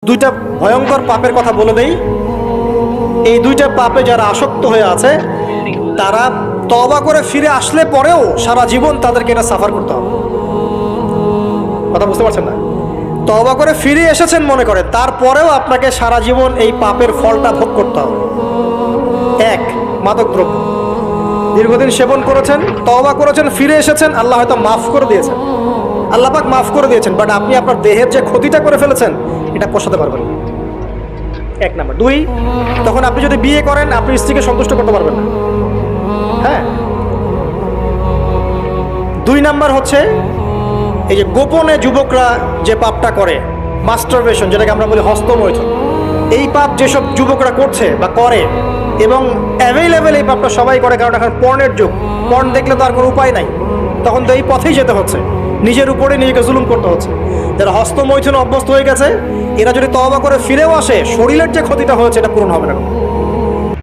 দুইটা ভয়ঙ্কর পাপের কথা বলে দেই। এই দুইটা পাপে যারা আসক্ত হয়ে আছে তারা তওবা করে ফিরে আসলে পরেও সারা জীবন তাদেরকে এটা সাফার করতে হবে। কথা বুঝতে পারছেন না? তওবা করে ফিরে এসেছেন মনে করে, তারপরেও আপনাকে সারা জীবন এই পাপের ফলটা ভোগ করতে হবে। এক, মাদকদ্রব্য। দীর্ঘদিন সেবন করেছেন, তওবা করেছেন, ফিরে এসেছেন, আল্লাহ হয়তো মাফ করে দিয়েছেন, আল্লাহ পাক মাফ করে দিয়েছেন, বাট আপনি আপনার দেহের যে ক্ষতিটা করে ফেলেছেন এটা পোষাতে পারবেন না। এক নাম্বার। দুই, তখন আপনি যদি বিয়ে করেন আপনি স্ত্রীকে সন্তুষ্ট করতে পারবেন না। হ্যাঁ। দুই নাম্বার হচ্ছে এই যে গোপনে যুবকরা যে পাপটা করে, মাস্টারবেশন, যেটাকে আমরা বলি হস্তমৈথুন, এই পাপ যেসব যুবকরা করছে বা করে, এবং অ্যাভেলেবেল এই পাপটা সবাই করে, কারণ এখন পর্নের যুগ, পর্ন দেখলে তো আর কোনো উপায় নাই, তখন তো এই পথেই যেতে হচ্ছে, নিজের উপরে নিজেকে জুলুম করতে হচ্ছে। যারা হস্তমৈথুনে অভ্যস্ত হয়ে গেছে এরা যদি তওবা করে ফিরেও আসে, শরীরের যে ক্ষতিটা হয়েছে এটা পূরণ হবে না।